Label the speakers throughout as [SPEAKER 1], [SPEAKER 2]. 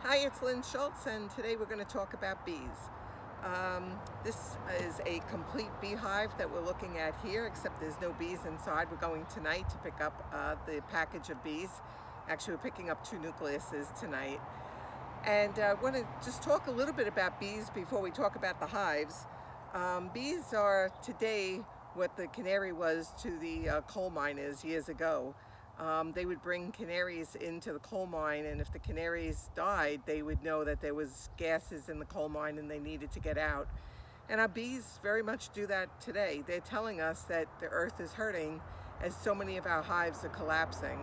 [SPEAKER 1] Hi, it's Lynne Schultz, and today we're going to talk about bees. This is a complete beehive that we're looking at here, except there's no bees inside. We're going tonight to pick up the package of bees. Actually, we're picking up 2 nucleuses tonight. And I want to just talk a little bit about bees before we talk about the hives. Bees are today what the canary was to the coal miners years ago. They would bring canaries into the coal mine, and if the canaries died, they would know that there was gases in the coal mine and they needed to get out. And our bees very much do that today. They're telling us that the earth is hurting as so many of our hives are collapsing.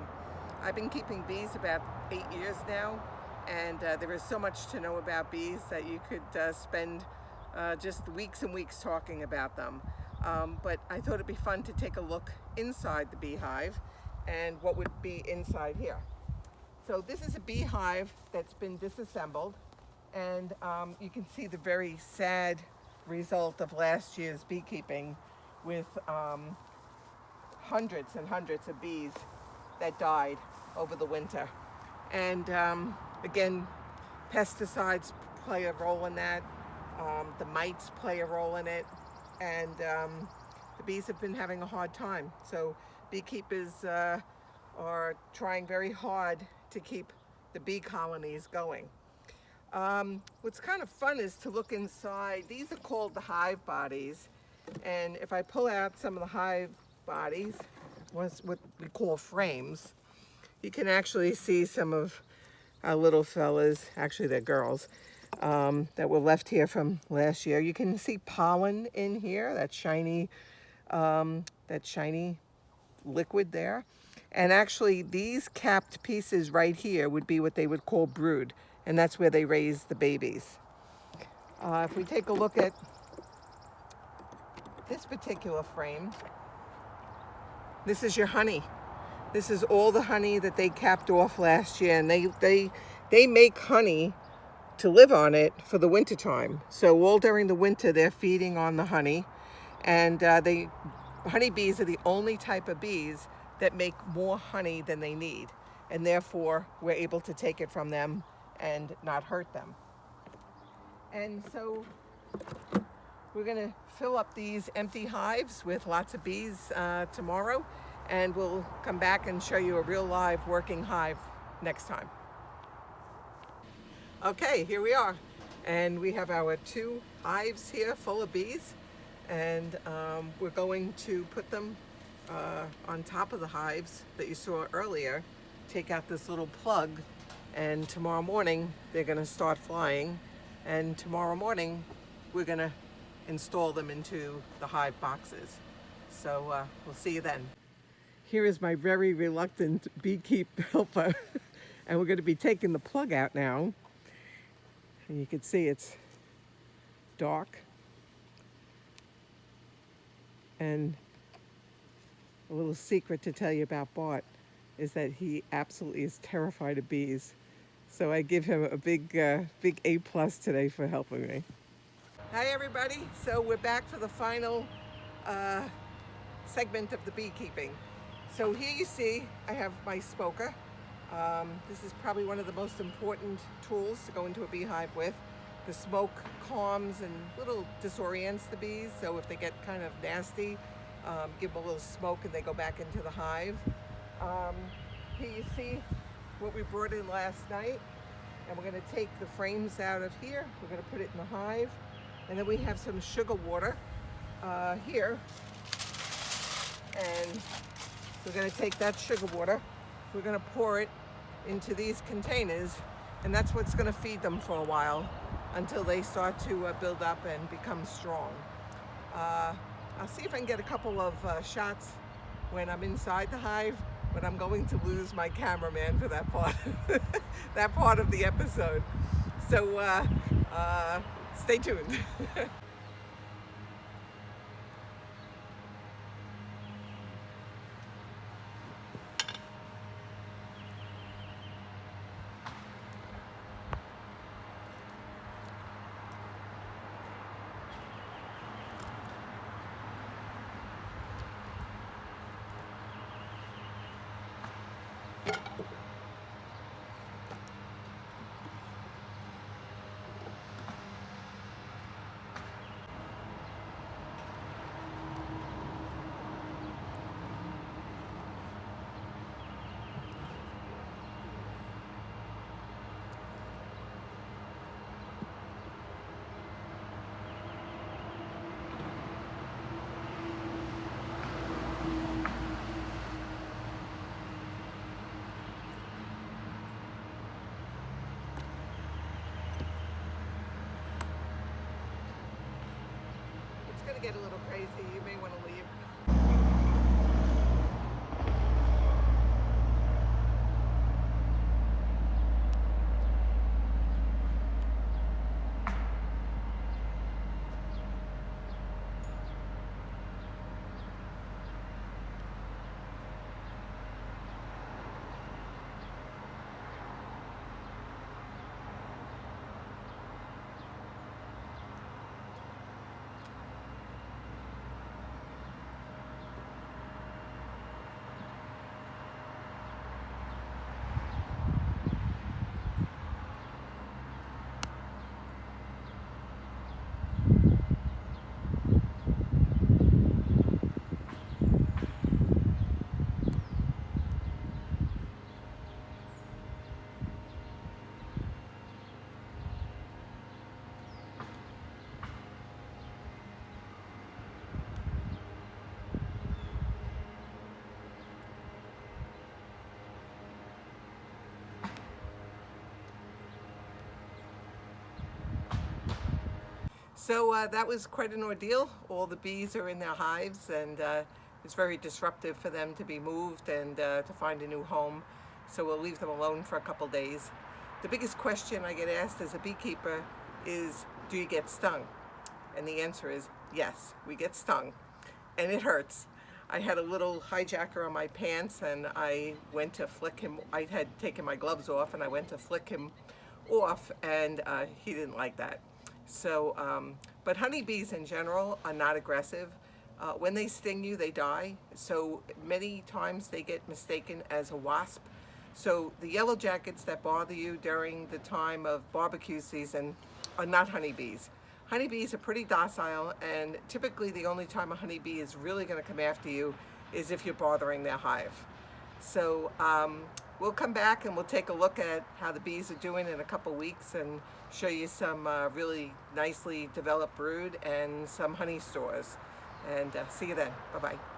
[SPEAKER 1] I've been keeping bees about 8 years now, and there is so much to know about bees that you could spend just weeks and weeks talking about them. But I thought it'd be fun to take a look inside the beehive and what would be inside here. So this is a beehive that's been disassembled, and you can see the very sad result of last year's beekeeping with hundreds and hundreds of bees that died over the winter. And again, pesticides play a role in that. The mites play a role in it, and the bees have been having a hard time. So beekeepers are trying very hard to keep the bee colonies going. What's kind of fun is to look inside. These are called the hive bodies, and if I pull out some of the hive bodies, what we call frames, you can actually see some of our little fellas, actually they're girls, that were left here from last year. You can see pollen in here, that shiny liquid there. And actually these capped pieces right here would be what they would call brood, and that's where they raise the babies. If we take a look at this particular frame, this is your honey. This is all the honey that they capped off last year, and they make honey to live on it for the winter time. So all during the winter they're feeding on the honey, and honeybees are the only type of bees that make more honey than they need, and therefore we're able to take it from them and not hurt them. And so we're going to fill up these empty hives with lots of bees tomorrow, and we'll come back and show you a real live working hive next time. Okay, here we are, and we have our 2 hives here full of bees, and we're going to put them on top of the hives that you saw earlier. Take out this little plug, and tomorrow morning they're going to start flying, and tomorrow morning we're going to install them into the hive boxes. So we'll see you then. Here is my very reluctant beekeep helper, and we're going to be taking the plug out now. And you can see it's dark, and a little secret to tell you about Bart is that he absolutely is terrified of bees. So I give him a big A+ today for helping me. Hi everybody, so we're back for the final segment of the beekeeping. So here you see I have my smoker. This is probably one of the most important tools to go into a beehive with. The smoke calms and little disorients the bees, so if they get kind of nasty, give them a little smoke and they go back into the hive. Here you see what we brought in last night, and we're going to take the frames out of here. We're going to put it in the hive, and then we have some sugar water here, and we're going to take that sugar water, we're going to pour it into these containers, and that's what's going to feed them for a while until they start to build up and become strong. I'll see if I can get a couple of shots when I'm inside the hive, but I'm going to lose my cameraman for that part, that part of the episode. So stay tuned. going to get a little crazy. You may want to leave. So that was quite an ordeal. All the bees are in their hives, and it's very disruptive for them to be moved and to find a new home. So we'll leave them alone for a couple days. The biggest question I get asked as a beekeeper is, do you get stung? And the answer is yes, we get stung, and it hurts. I had a little hijacker on my pants, and I went to flick him. I had taken my gloves off, and I went to flick him off, and he didn't like that. So, but honeybees in general are not aggressive. When they sting you, they die. So many times they get mistaken as a wasp. So the yellow jackets that bother you during the time of barbecue season are not honeybees. Honeybees are pretty docile, and typically the only time a honeybee is really going to come after you is if you're bothering their hive. So we'll come back and we'll take a look at how the bees are doing in a couple weeks and show you some really nicely developed brood and some honey stores. And see you then. Bye-bye.